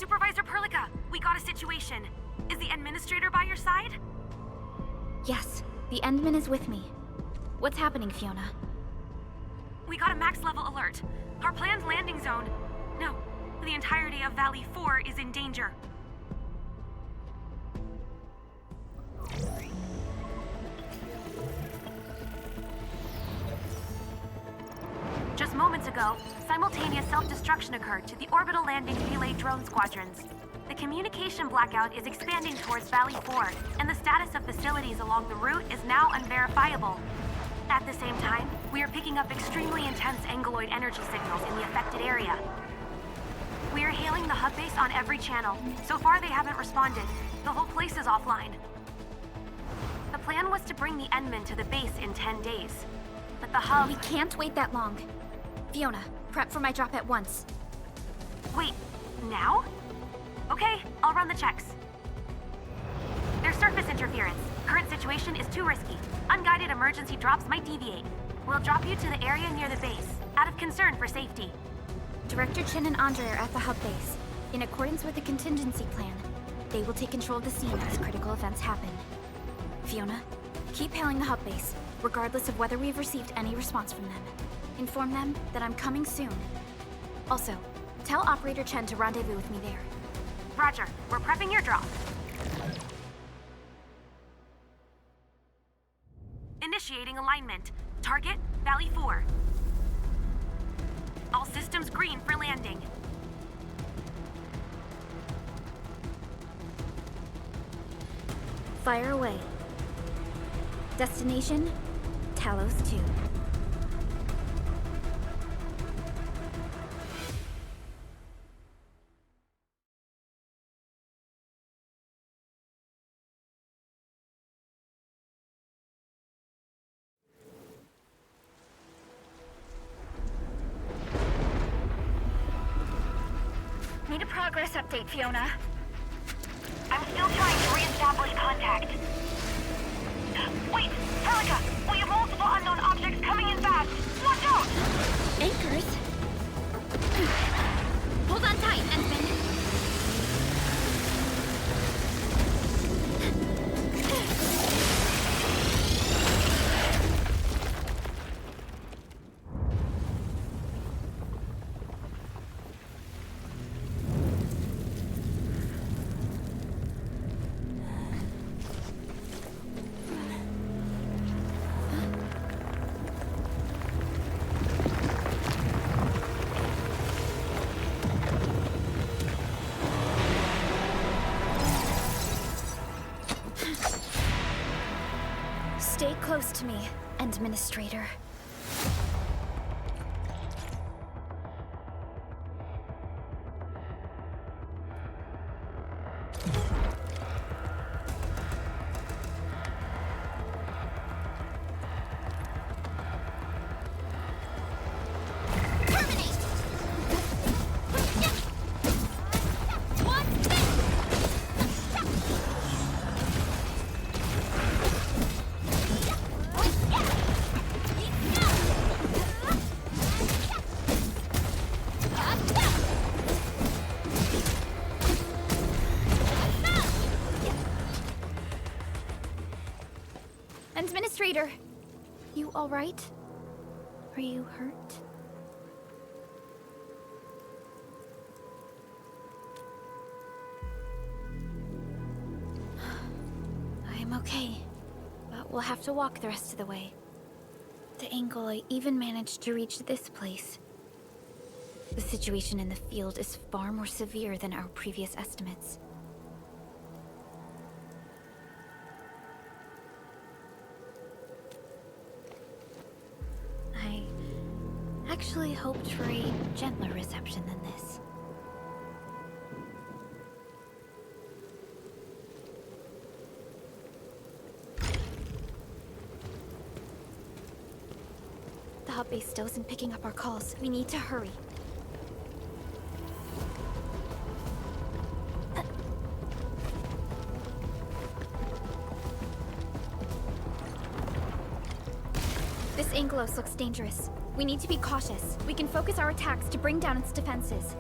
Supervisor Perlica, we got a situation. Is the administrator by your side? Yes, the Endman is with me. What's happening, Fiona? We got a max level alert. Our planned landing zone... No, the entirety of Valley 4 is in danger. Just moments ago, simultaneous self-destruction occurred to the orbital landing relay drone squadrons. The communication blackout is expanding towards Valley 4, and the status of facilities along the route is now unverifiable. At the same time, we are picking up extremely intense angeloid energy signals in the affected area. We are hailing the hub base on every channel. So far, they haven't responded. The whole place is offline. The plan was to bring the Endman to the base in 10 days. But the hub... We can't wait that long. Fiona, prep for my drop at once. Wait, now? Okay, I'll run the checks. There's surface interference. Current situation is too risky. Unguided emergency drops might deviate. We'll drop you to the area near the base, out of concern for safety. Director Chen and Andre are at the hub base. In accordance with the contingency plan, they will take control of the scene as critical events happen. Fiona, keep hailing the hub base, regardless of whether we've received any response from them. Inform them that I'm coming soon. Also, tell Operator Chen to rendezvous with me there. Roger, we're prepping your drop. Initiating alignment. Target, Valley 4. All systems green for landing. Fire away. Destination, Talos 2. Need a progress update, Fiona. I'm still trying to re-establish contact. Wait, Perlica! We have multiple unknown objects coming in fast! Watch out! Anchors? Hold on tight, Endman. Stay close to me, Administrator. Administrator, you all right? Are you hurt? I'm okay, but we'll have to walk the rest of the way. The angle I even managed to reach this place. The situation in the field is far more severe than our previous estimates. I actually hoped for a gentler reception than this. The hub base still isn't picking up our calls. We need to hurry. This Angelos looks dangerous. We need to be cautious. We can focus our attacks to bring down its defenses.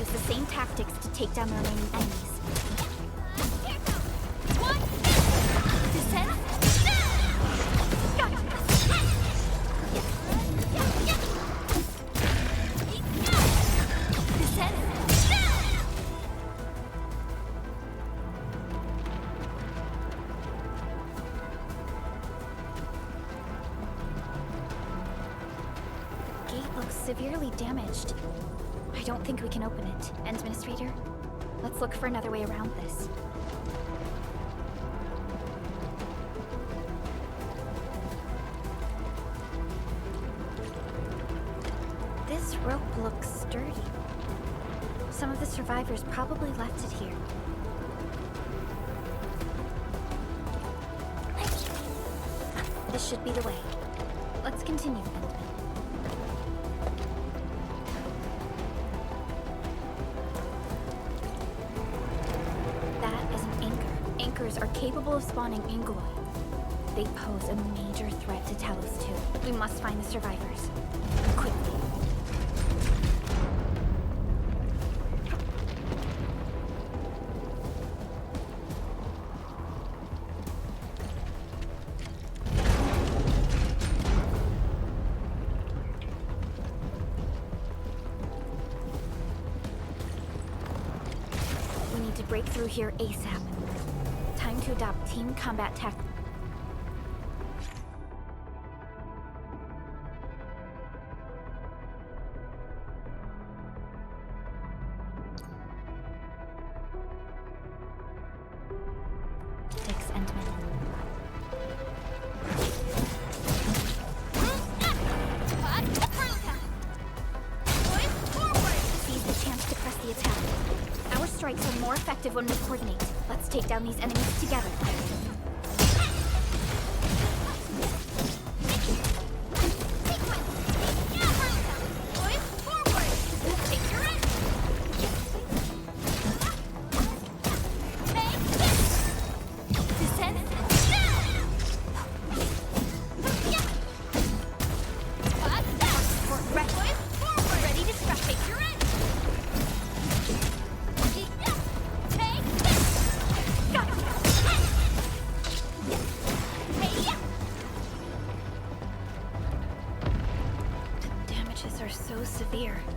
use the same tactics to take down the remaining enemies. Descend. Severely damaged. I don't think we can open it. Administrator, let's look for another way around this. This rope looks sturdy. Some of the survivors probably left it here. This should be the way. Let's continue, Endman. Are capable of spawning Angoloi. They pose a major threat to Talos too. We must find the survivors. Quickly. We need to break through here ASAP. Time to adopt team combat tactics. Seize the chance to press the attack. Our strikes are more effective when we coordinate. Let's take down these enemies together.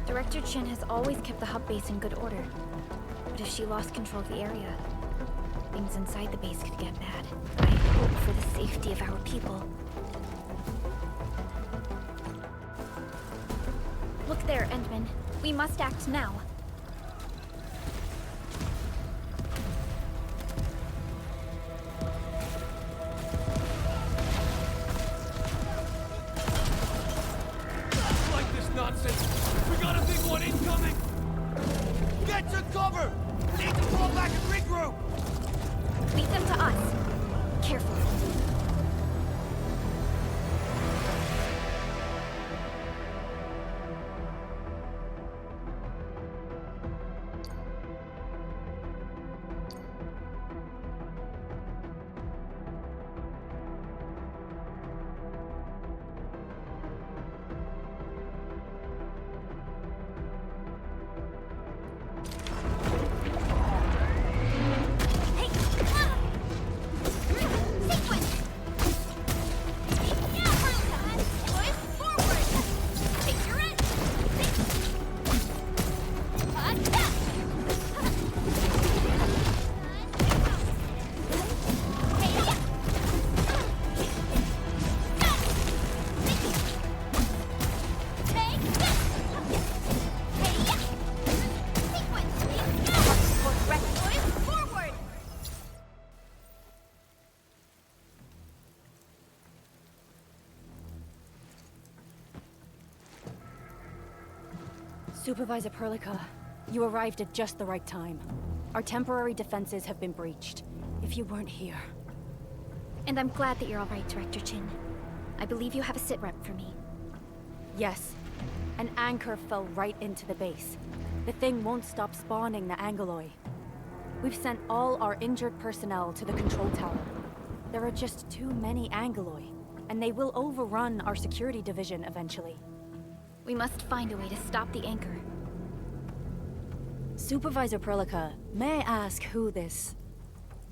Director Chin has always kept the hub base in good order. But if she lost control of the area, things inside the base could get bad. I hope for the safety of our people. Look there, Endman. We must act now. Supervisor Perlica, you arrived at just the right time. Our temporary defenses have been breached. If you weren't here... And I'm glad that you're all right, Director Chin. I believe you have a sit-rep for me. Yes. An anchor fell right into the base. The thing won't stop spawning the Angoloi. We've sent all our injured personnel to the control tower. There are just too many Angoloi, and they will overrun our security division eventually. We must find a way to stop the anchor. Supervisor Perlica, may I ask who this...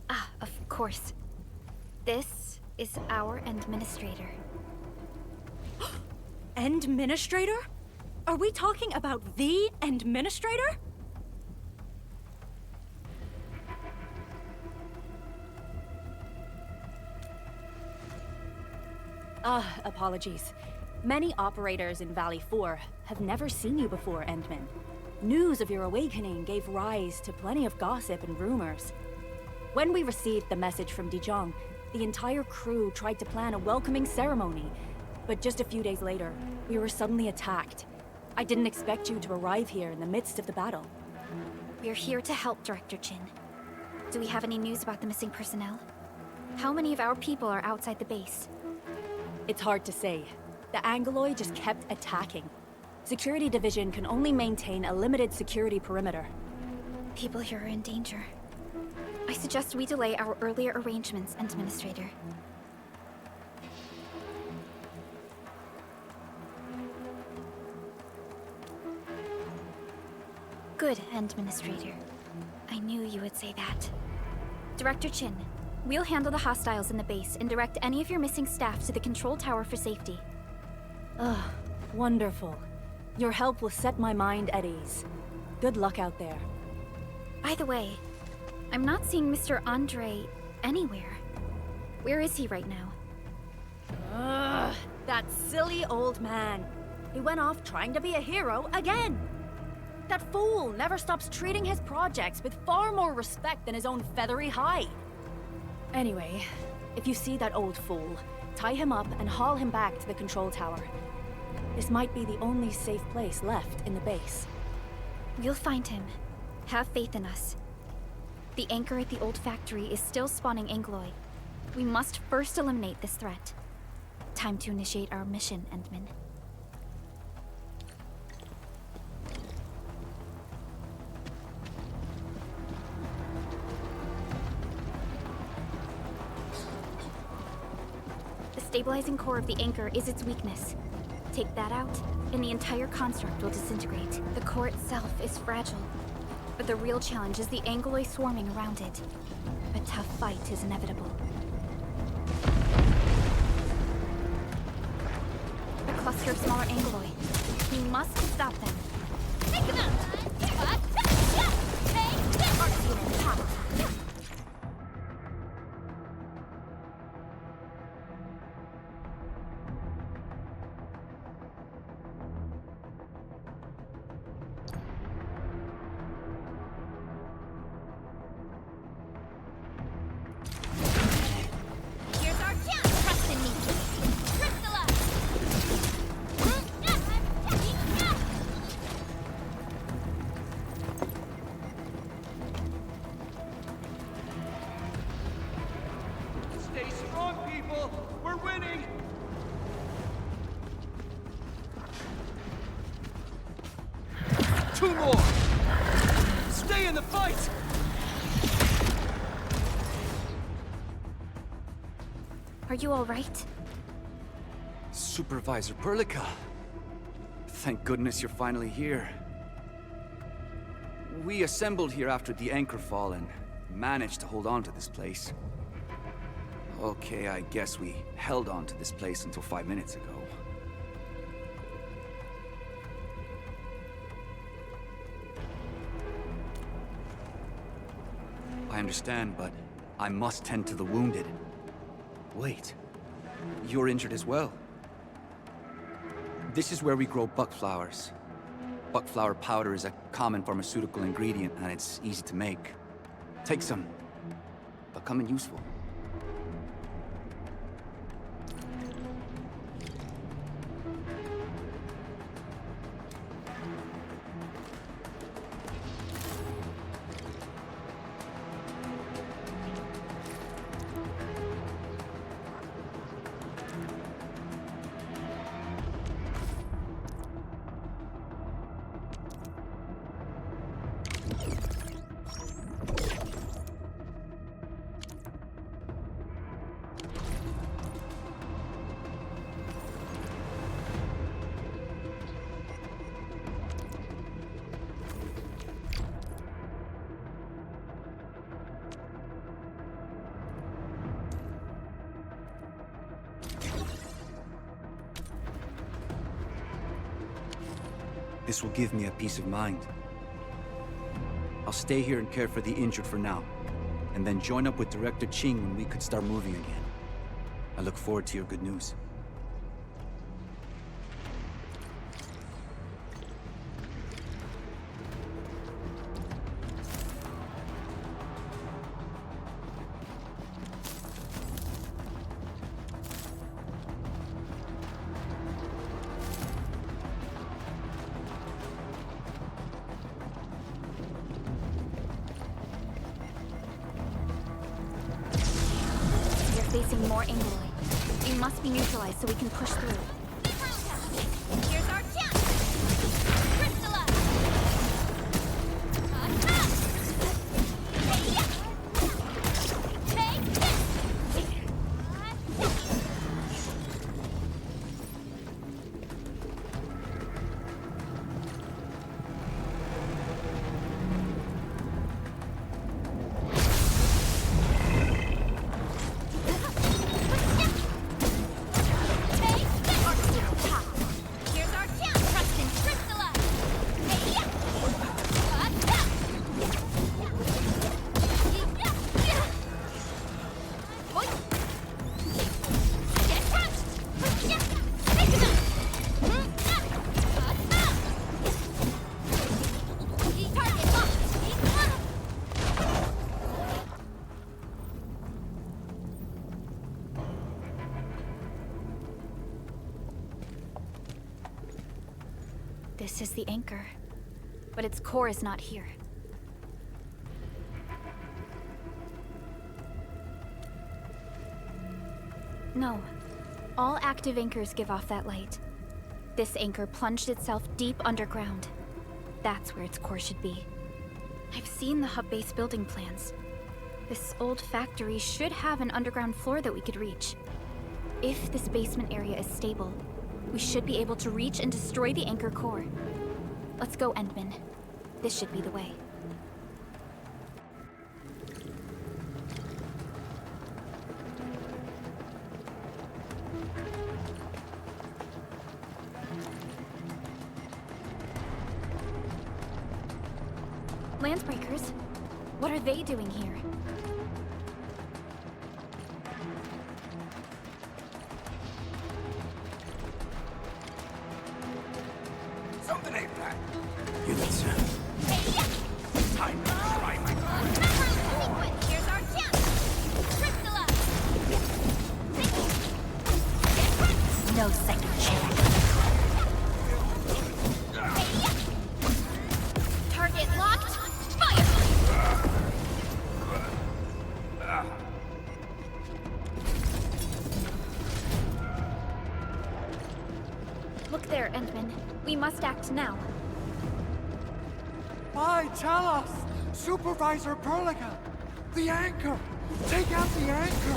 Ah, of course. This is our administrator. Administrator? Are we talking about the Administrator? Apologies. Many operators in Valley 4 have never seen you before, Endman. News of your awakening gave rise to plenty of gossip and rumors. When we received the message from Dijon, the entire crew tried to plan a welcoming ceremony, but just a few days later, we were suddenly attacked. I didn't expect you to arrive here in the midst of the battle. We're here to help, Director Chin. Do we have any news about the missing personnel? How many of our people are outside the base? It's hard to say. The Angoloi just kept attacking. Security Division can only maintain a limited security perimeter. People here are in danger. I suggest we delay our earlier arrangements, Administrator. Good, Administrator. I knew you would say that. Director Chin, we'll handle the hostiles in the base and direct any of your missing staff to the control tower for safety. Ugh, wonderful. Your help will set my mind at ease. Good luck out there. By the way, I'm not seeing Mr. Andre anywhere. Where is he right now? Ugh, that silly old man. He went off trying to be a hero again. That fool never stops treating his projects with far more respect than his own feathery hide. Anyway, if you see that old fool, tie him up and haul him back to the control tower. This might be the only safe place left in the base. We'll find him. Have faith in us. The anchor at the old factory is still spawning Angoloi. We must first eliminate this threat. Time to initiate our mission, Endman. The stabilizing core of the anchor is its weakness. Take that out, and the entire construct will disintegrate. The core itself is fragile, but the real challenge is the Angoloi swarming around it. A tough fight is inevitable. A cluster of smaller Angoloi. We must stop them. Take him out! Arts unit, hot. Here's our chance! Trust in me! Crystallize! Stay strong, people! We're winning! Two more! Stay in the fight! Are you all right? Supervisor Perlica. Thank goodness you're finally here. We assembled here after the anchor fall and managed to hold on to this place. Okay, I guess we held on to this place until 5 minutes ago. I understand, but I must tend to the wounded. Wait, you're injured as well. This is where we grow buckflowers. Buckflower powder is a common pharmaceutical ingredient, and it's easy to make. Take some. They'll come in useful. This will give me a peace of mind. I'll stay here and care for the injured for now, and then join up with Director Ching when we could start moving again. I look forward to your good news. Facing more Angloid. We must be neutralized so we can push through. Here's our chance! Crystallize! Take this! Here's our chance! Trust and crystallize! Get touched! Take it up! Target locked! This is the anchor, but its core is not here. No. All active anchors give off that light. This anchor plunged itself deep underground. That's where its core should be. I've seen the hub base building plans. This old factory should have an underground floor that we could reach. If this basement area is stable, we should be able to reach and destroy the anchor core. Let's go, Endman. This should be the way. Landbreakers? What are they doing here? Something ain't right. Hear that sound? Time to try my Sequence! Here's our chance! Crystallize! No second chance. Target locked! Fire! Look there, Endman. We must act now. Why, tell us! Supervisor Perlica! The anchor! Take out the anchor!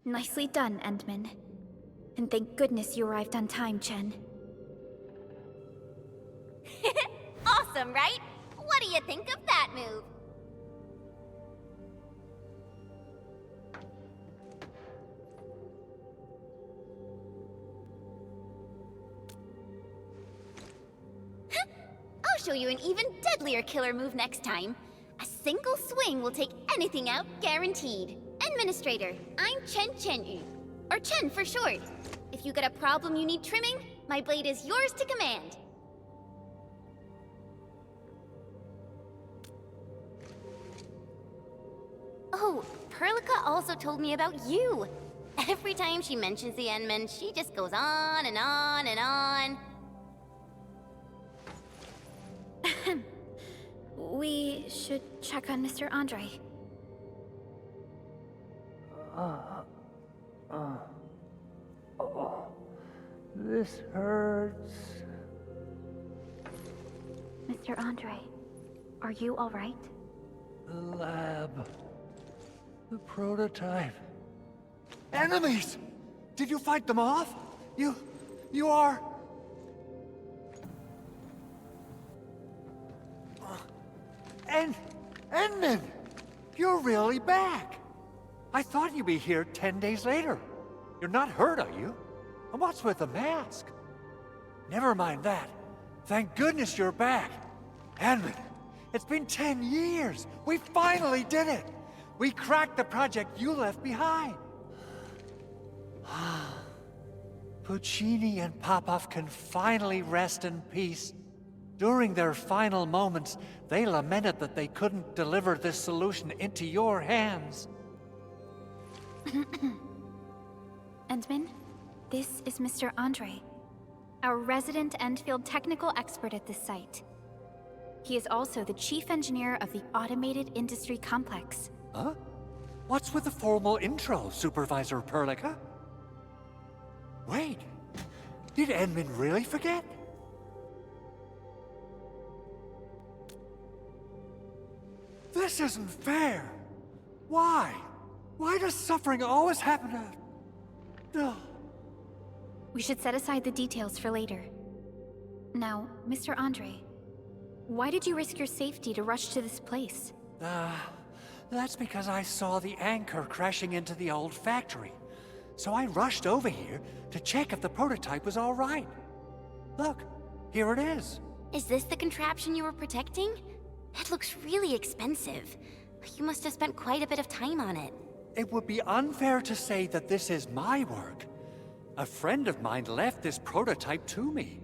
Nicely done, Endman. And thank goodness you arrived on time, Chen. Awesome, right? What do you think of that move? I'll show you an even deadlier killer move next time. A single swing will take anything out, guaranteed. Administrator, I'm Chen Chen-yu, or Chen for short. If you got a problem you need trimming, my blade is yours to command. Oh, Perlica also told me about you. Every time she mentions the Endman, she just goes on and on and on. We should check on Mr. Andre. This hurts. Mr. Andre, are you all right? The lab. The prototype. Enemies! Did you fight them off? You are... Endman! You're really back! I thought you'd be here 10 days later. You're not hurt, are you? And what's with the mask? Never mind that. Thank goodness you're back. Endman, it's been 10 years. We finally did it. We cracked the project you left behind. Puccini and Popov can finally rest in peace. During their final moments, they lamented that they couldn't deliver this solution into your hands. Endman, this is Mr. Andre, our resident Endfield technical expert at this site. He is also the chief engineer of the Automated Industry Complex. Huh? What's with the formal intro, Supervisor Perlica? Wait, did Endman really forget? This isn't fair. Why? Why does suffering always happen to... No. We should set aside the details for later. Now, Mr. Andre, why did you risk your safety to rush to this place? That's because I saw the anchor crashing into the old factory. So I rushed over here to check if the prototype was all right. Look, here it is. Is this the contraption you were protecting? It looks really expensive. You must have spent quite a bit of time on it. It would be unfair to say that this is my work. A friend of mine left this prototype to me.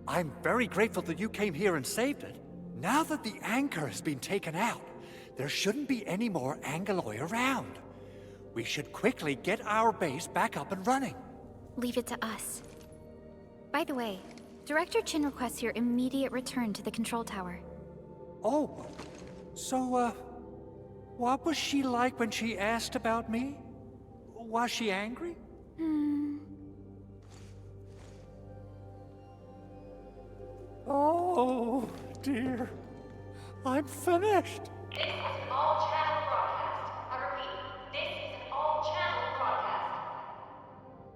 I'm very grateful that you came here and saved it. Now that the anchor has been taken out, there shouldn't be any more Angeloi around. We should quickly get our base back up and running. Leave it to us. By the way, Director Chin requests your immediate return to the control tower. Oh, so, what was she like when she asked about me? Was she angry? Oh, dear. I'm finished. This is an all-channel broadcast. I repeat, this is an all-channel broadcast.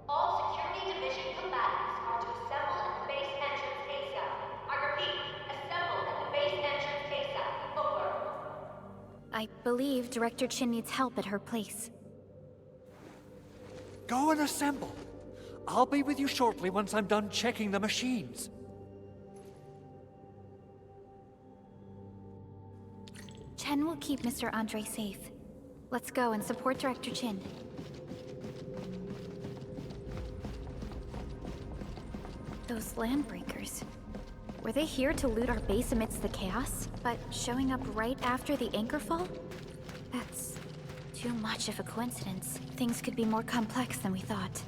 All security division combatants are to assemble at the base entrance ASAP. I repeat, assemble at the base entrance ASAP. Over. I believe Director Chin needs help at her place. Go and assemble. I'll be with you shortly once I'm done checking the machines. Chen will keep Mr. Andre safe. Let's go and support Director Chin. Those landbreakers. Were they here to loot our base amidst the chaos, but showing up right after the anchor fall? That's too much of a coincidence. Things could be more complex than we thought.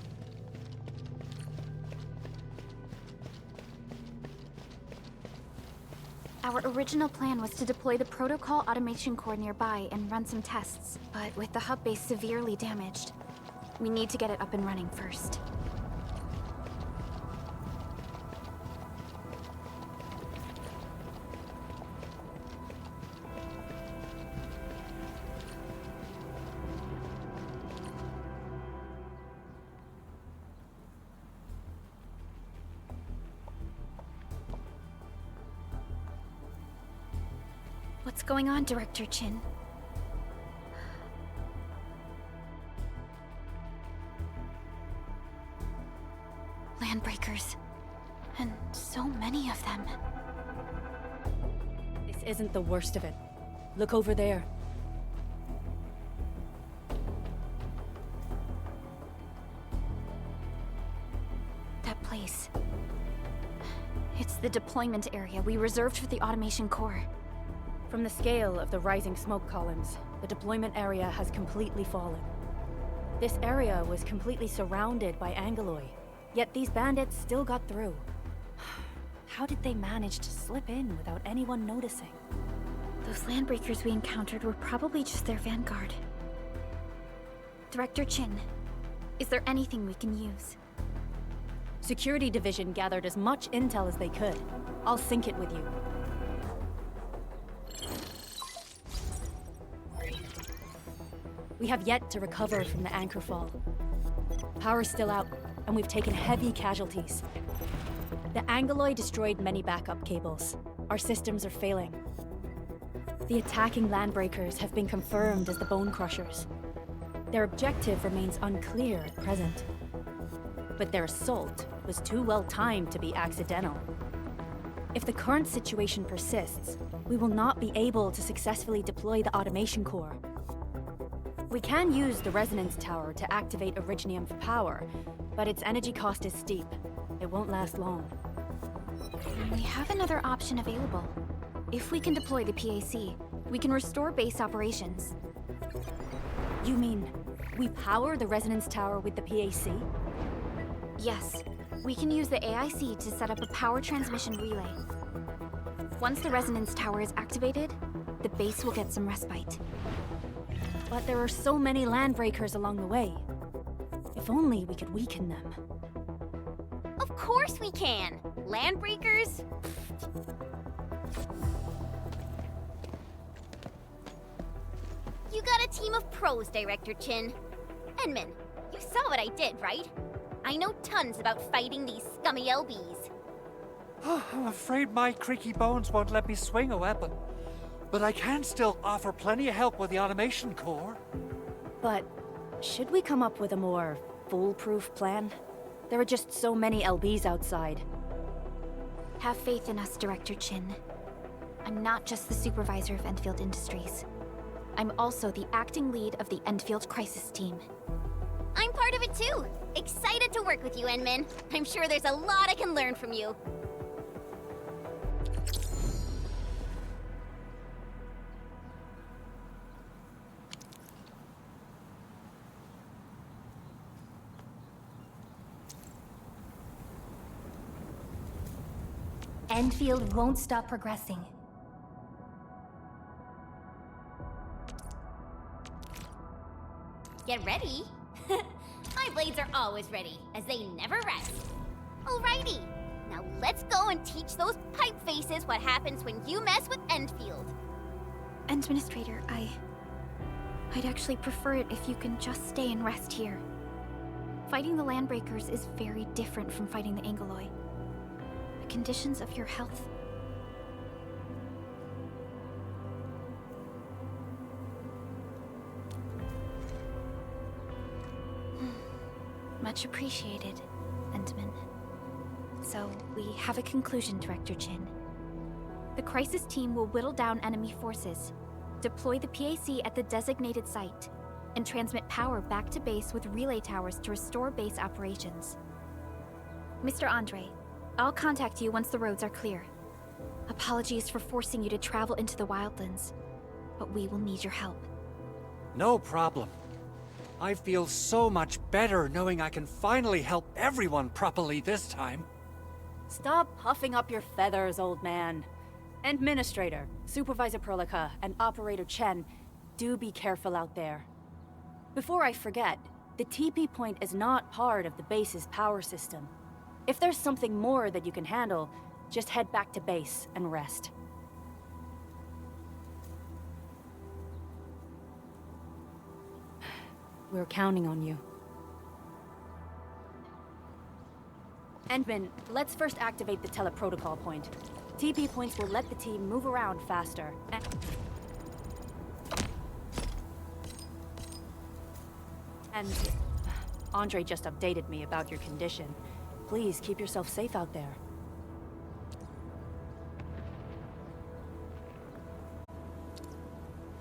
Our original plan was to deploy the protocol automation core nearby and run some tests, but with the hub base severely damaged, we need to get it up and running first. What's going on, Director Chin? Landbreakers. And so many of them. This isn't the worst of it. Look over there. That place. It's the deployment area we reserved for the automation core. From the scale of the rising smoke columns, the deployment area has completely fallen. This area was completely surrounded by Angoloi, yet these bandits still got through. How did they manage to slip in without anyone noticing? Those landbreakers we encountered were probably just their vanguard. Director Chin, is there anything we can use? Security Division gathered as much intel as they could. I'll sync it with you. We have yet to recover from the anchor fall. Power's still out, and we've taken heavy casualties. The Angoloi destroyed many backup cables. Our systems are failing. The attacking landbreakers have been confirmed as the Bone Crushers. Their objective remains unclear at present. But their assault was too well timed to be accidental. If the current situation persists, we will not be able to successfully deploy the automation core. We can use the resonance tower to activate Originium for power, but its energy cost is steep. It won't last long. We have another option available. If we can deploy the PAC, we can restore base operations. You mean, we power the resonance tower with the PAC? Yes, we can use the AIC to set up a power transmission relay. Once the resonance tower is activated, the base will get some respite. But there are so many landbreakers along the way. If only we could weaken them. Of course we can! Landbreakers? You got a team of pros, Director Chin. Enman, you saw what I did, right? I know tons about fighting these scummy LBs. I'm afraid my creaky bones won't let me swing a weapon. But I can still offer plenty of help with the automation core. But should we come up with a more foolproof plan? There are just so many LBs outside. Have faith in us, Director Chin. I'm not just the supervisor of Endfield Industries. I'm also the acting lead of the Endfield Crisis Team. I'm part of it too. Excited to work with you, Enman. I'm sure there's a lot I can learn from you. Endfield won't stop progressing. Get ready. My blades are always ready, as they never rest. Alrighty, now let's go and teach those pipe faces what happens when you mess with Endfield. Administrator, I'd actually prefer it if you can just stay and rest here. Fighting the Landbreakers is very different from fighting the Angoloi. The conditions of your health. Much appreciated, Endman. So, we have a conclusion, Director Chin. The Crisis Team will whittle down enemy forces, deploy the PAC at the designated site, and transmit power back to base with relay towers to restore base operations. Mr. Andre, I'll contact you once the roads are clear. Apologies for forcing you to travel into the wildlands, but we will need your help. No problem. I feel so much better knowing I can finally help everyone properly this time. Stop puffing up your feathers, old man. Administrator, Supervisor Perlica, and Operator Chen, do be careful out there. Before I forget, the TP point is not part of the base's power system. If there's something more that you can handle, just head back to base and rest. We're counting on you. Endman, let's first activate the teleprotocol point. TP points will let the team move around faster. And Andre just updated me about your condition. Please keep yourself safe out there.